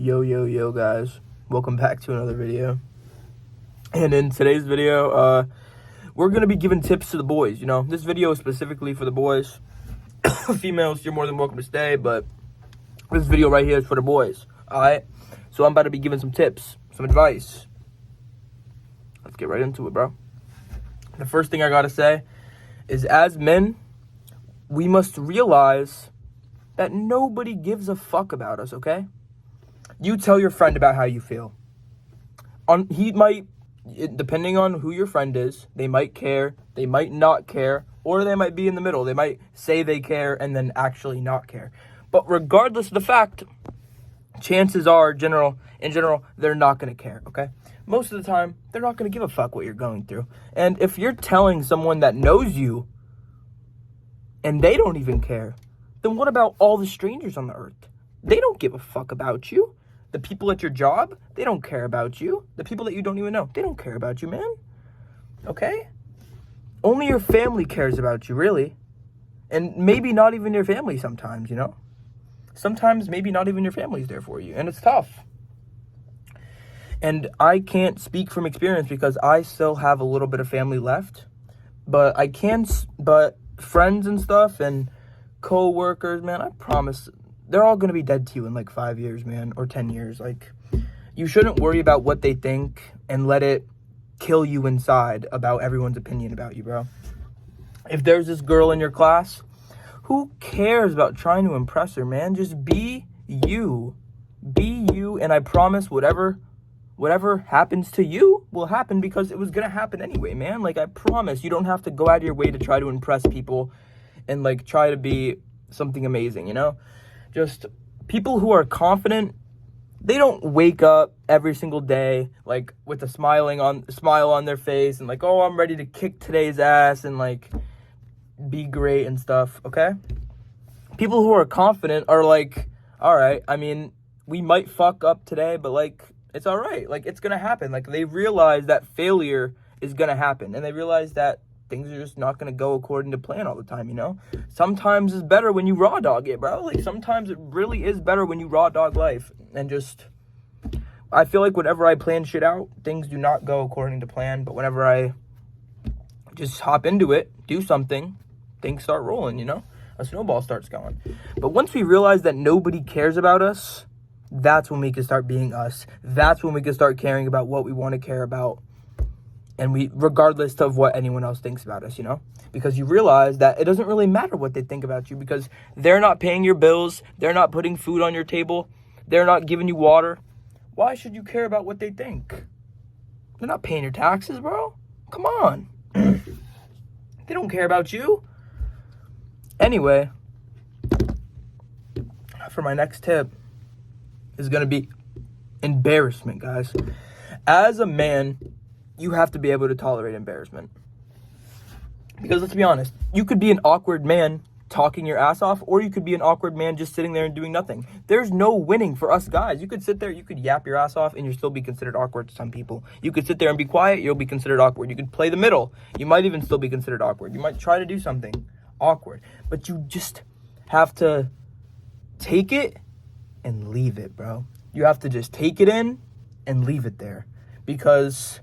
Yo guys, welcome back to another video. And in today's video, we're gonna be giving tips to the boys. This video is specifically for the boys. Females, you're more than welcome to stay, but this video right here is for the boys. Alright, so I'm about to be giving some tips, some advice. Let's get right into it, bro. The first thing I gotta say is, as men, we must realize that nobody gives a fuck about us, okay? You tell your friend about how you feel. He might, depending on who your friend is, they might care, they might not care, or they might be in the middle. They might say they care and then actually not care. But regardless of the fact, chances are, in general, they're not going to care, okay? Most of the time, they're not going to give a fuck what you're going through. And if you're telling someone that knows you and they don't even care, then what about all the strangers on the earth? They don't give a fuck about you. The people at your job, they don't care about you. The people that you don't even know, they don't care about you, man. Okay? Only your family cares about you, really. And maybe not even your family sometimes, Sometimes maybe not even your family's there for you. And it's tough. And I can't speak from experience because I still have a little bit of family left. But but friends and stuff and co-workers, man, I promise, they're all going to be dead to you in like 5 years, man, or 10 years. Like, you shouldn't worry about what they think and let it kill you inside about everyone's opinion about you, bro. If there's this girl in your class, who cares about trying to impress her, man? Just be you. Be you, and I promise whatever happens to you will happen because it was going to happen anyway, man. Like, I promise you don't have to go out of your way to try to impress people and, like, try to be something amazing, Just people who are confident, they don't wake up every single day, like, with a smile on their face and, like, oh, I'm ready to kick today's ass and, like, be great and stuff, okay? People who are confident are like, all right, I mean, we might fuck up today, but, like, it's all right. Like, it's going to happen. Like, they realize that failure is going to happen, and they realize that things are just not going to go according to plan all the time, Sometimes it's better when you raw dog it, bro. Like, sometimes it really is better when you raw dog life. And just, I feel like whenever I plan shit out, things do not go according to plan. But whenever I just hop into it, do something, things start rolling, A snowball starts going. But once we realize that nobody cares about us, that's when we can start being us. That's when we can start caring about what we want to care about. And regardless of what anyone else thinks about us, because you realize that it doesn't really matter what they think about you because they're not paying your bills. They're not putting food on your table. They're not giving you water. Why should you care about what they think? They're not paying your taxes, bro. Come on. They don't care about you. Anyway, for my next tip is going to be embarrassment, guys. As a man, you have to be able to tolerate embarrassment. Because let's be honest, you could be an awkward man talking your ass off, or you could be an awkward man just sitting there and doing nothing. There's no winning for us guys. You could sit there, you could yap your ass off, and you'll still be considered awkward to some people. You could sit there and be quiet, you'll be considered awkward. You could play the middle. You might even still be considered awkward. You might try to do something awkward. But you just have to take it and leave it, bro. You have to just take it in and leave it there. Because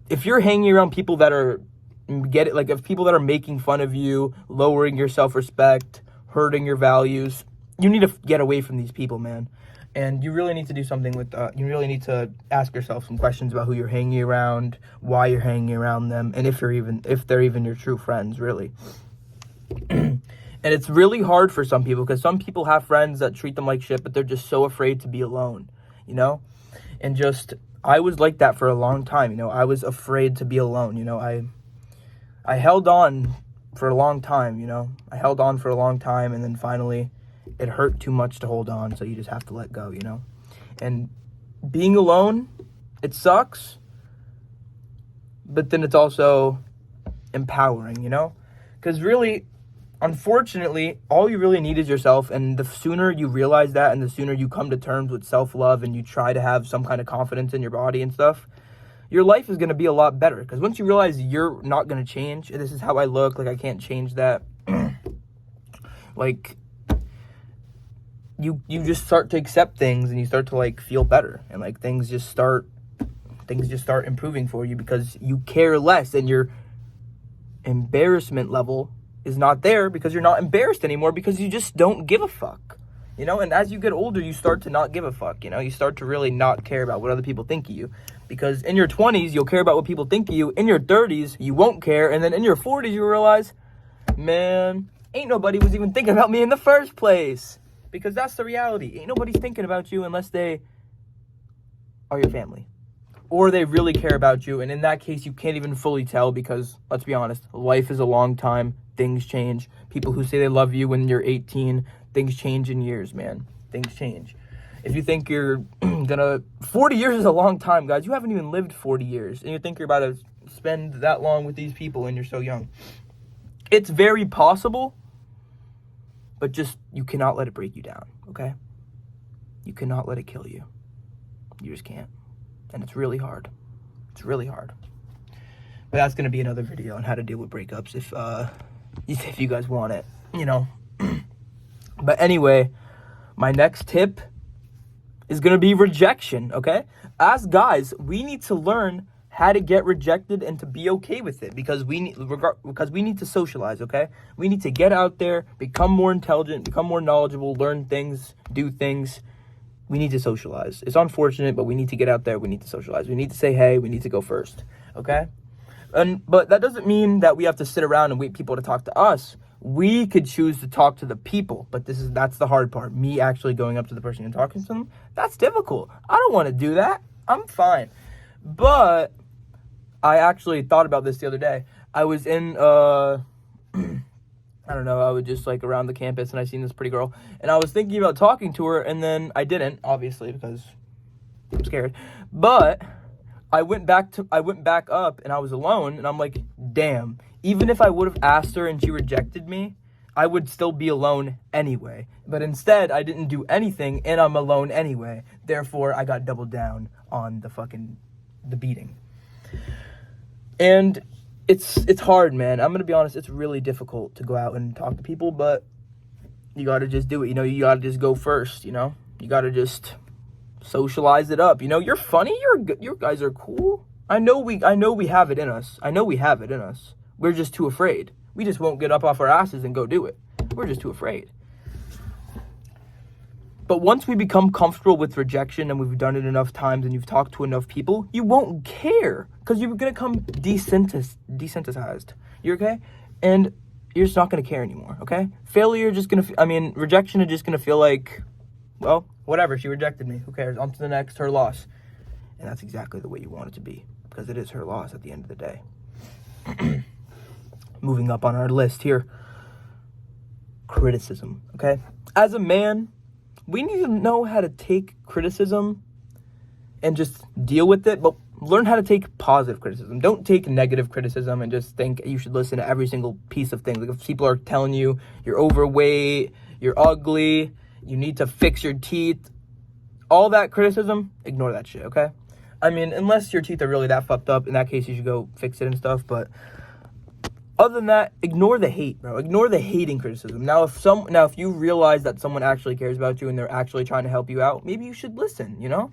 if you're hanging around people that are, if people that are making fun of you, lowering your self-respect, hurting your values, you need to get away from these people, man. And you really need to do something with, you really need to ask yourself some questions about who you're hanging around, why you're hanging around them, and if they're even your true friends, really. And it's really hard for some people because some people have friends that treat them like shit, but they're just so afraid to be alone, And just, I was like that for a long time, I was afraid to be alone, I held on for a long time, I held on for a long time, and then finally it hurt too much to hold on, so you just have to let go, And being alone, it sucks, but then it's also empowering, Because really, unfortunately, all you really need is yourself, and the sooner you realize that and the sooner you come to terms with self-love and you try to have some kind of confidence in your body and stuff, your life is going to be a lot better. Because once you realize you're not going to change, this is how I look, like I can't change that, like, you just start to accept things, and you start to like feel better, and like things just start improving for you because you care less, and your embarrassment level is not there because you're not embarrassed anymore because you just don't give a fuck, you know. And as you get older, you start to not give a fuck, you know. You start to really not care about what other people think of you, because in your 20s you'll care about what people think of you, in your 30s you won't care, and then in your 40s you realize, man, ain't nobody was even thinking about me in the first place. Because that's the reality. Ain't nobody's thinking about you unless they are your family, or they really care about you. And in that case, you can't even fully tell, because let's be honest, life is a long time. Things change. People who say they love you when you're 18, things change in years, man. Things change. If you think you're 40 years is a long time, guys. You haven't even lived 40 years, and you think you're about to spend that long with these people and you're so young. It's very possible, but just, you cannot let it break you down, okay? You cannot let it kill you. You just can't. And it's really hard. It's really hard. But that's going to be another video on how to deal with breakups if you guys want it, you know? But anyway, my next tip is going to be rejection, okay? As guys, we need to learn how to get rejected and to be okay with it, because we need to socialize, okay? We need to get out there, become more intelligent, become more knowledgeable, learn things, do things. We need to socialize. It's unfortunate, but we need to get out there. We need to socialize. We need to say hey. We need to go first, okay? But that doesn't mean that we have to sit around and wait people to talk to us. We could choose to talk to the people, but that's the hard part. Me actually going up to the person and talking to them, that's difficult. I don't want to do that. I'm fine. But I actually thought about this the other day. I was in, I don't know, I was just like around the campus, and I seen this pretty girl, and I was thinking about talking to her, and then I didn't, obviously, because I'm scared. But I went back up, and I was alone, and I'm like, damn, even if I would have asked her and she rejected me, I would still be alone anyway. But instead, I didn't do anything, and I'm alone anyway. Therefore, I got doubled down on the beating. And it's hard, man. I'm going to be honest. It's really difficult to go out and talk to people, but you got to just do it. You know, you got to just go first, you know. You got to just socialize it up. You know, you're funny. You guys are cool. I know we have it in us. We're just too afraid. We just won't get up off our asses and go do it. We're just too afraid. But once we become comfortable with rejection, and we've done it enough times, and you've talked to enough people, you won't care, because you're going to come desensitized. You're okay? And you're just not going to care anymore, okay? Rejection is just going to feel like, well, whatever, she rejected me. Who cares? On to the next, her loss. And that's exactly the way you want it to be, because it is her loss at the end of the day. Moving up on our list here. Criticism, okay? As a man, we need to know how to take criticism and just deal with it, but learn how to take positive criticism. Don't take negative criticism and just think you should listen to every single piece of things. Like if people are telling you you're overweight, you're ugly, you need to fix your teeth, all that criticism, ignore that shit, okay? I mean, unless your teeth are really that fucked up, in that case you should go fix it and stuff, but other than that, ignore the hate, bro. Ignore the hating criticism. Now, if you realize that someone actually cares about you and they're actually trying to help you out, maybe you should listen, you know?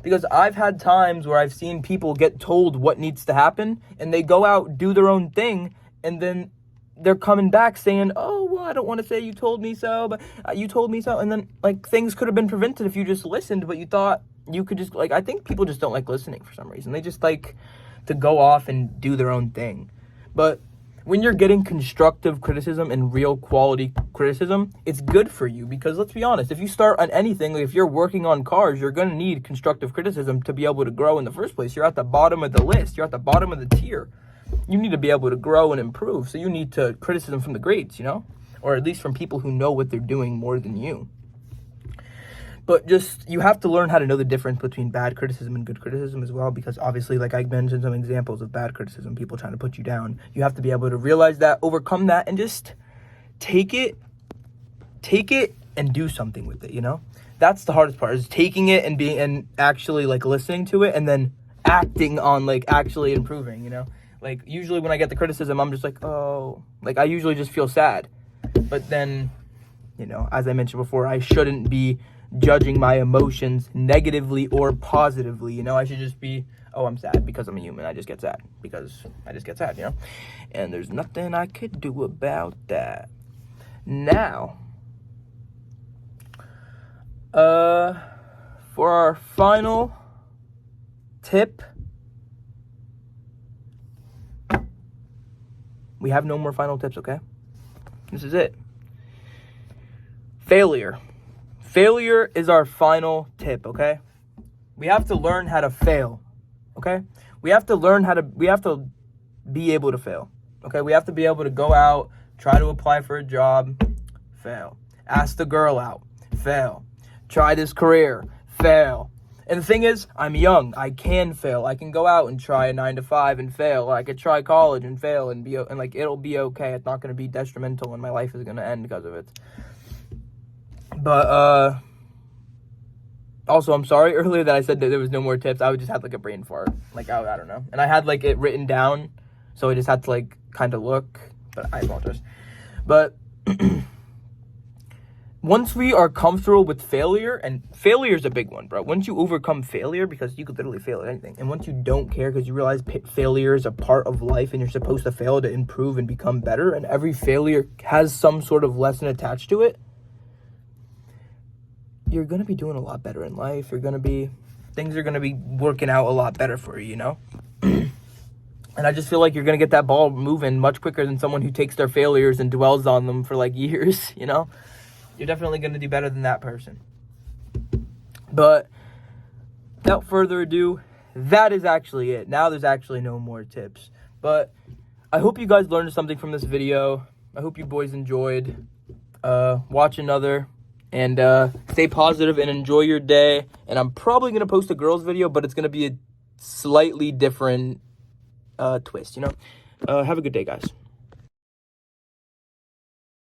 Because I've had times where I've seen people get told what needs to happen, and they go out, do their own thing, and then they're coming back saying, oh, well, I don't want to say you told me so, but you told me so. And then, like, things could have been prevented if you just listened, but you thought you could just, like, I think people just don't like listening for some reason. They just like to go off and do their own thing. But when you're getting constructive criticism and real quality criticism, it's good for you, because let's be honest, if you start on anything, like if you're working on cars, you're going to need constructive criticism to be able to grow in the first place. You're at the bottom of the list. You're at the bottom of the tier. You need to be able to grow and improve. So you need criticism from the greats, you know, or at least from people who know what they're doing more than you. But just, you have to learn how to know the difference between bad criticism and good criticism as well, because obviously, like I mentioned some examples of bad criticism, people trying to put you down. You have to be able to realize that, overcome that, and just take it and do something with it, you know? That's the hardest part, is taking it and actually like listening to it and then acting on like actually improving, you know? Like usually when I get the criticism, I'm just like, oh, like I usually just feel sad. But then You know, as I mentioned before, I shouldn't be judging my emotions negatively or positively. You know, I should just be, oh, I'm sad because I'm a human. I just get sad because I just get sad, you know? And there's nothing I could do about that. Now, for our final tip, we have no more final tips, okay? This is it. Failure. Failure is our final tip, okay? We have to learn how to fail, okay? We have to be able to fail, okay? We have to be able to go out, try to apply for a job, fail. Ask the girl out, fail. Try this career, fail. And the thing is, I'm young. I can fail. I can go out and try a 9 to 5 and fail. Or I could try college and fail and like it'll be okay. It's not going to be detrimental and my life is going to end because of it. But also, I'm sorry earlier that I said that there was no more tips. I just had like a brain fart. Like I don't know. And I had like it written down, so I just had to like kind of look, but I apologize. But once we are comfortable with failure, and failure is a big one, bro. Once you overcome failure, because you could literally fail at anything, and once you don't care because you realize failure is a part of life and you're supposed to fail to improve and become better, and every failure has some sort of lesson attached to it, you're going to be doing a lot better in life. Things are going to be working out a lot better for you, you know? And I just feel like you're going to get that ball moving much quicker than someone who takes their failures and dwells on them for like years, you know? You're definitely going to do better than that person. But without further ado, that is actually it. Now there's actually no more tips. But I hope you guys learned something from this video. I hope you boys enjoyed. Watch another. And stay positive and enjoy your day. And I'm probably going to post a girls video, but it's going to be a slightly different twist, you know? Have a good day, guys.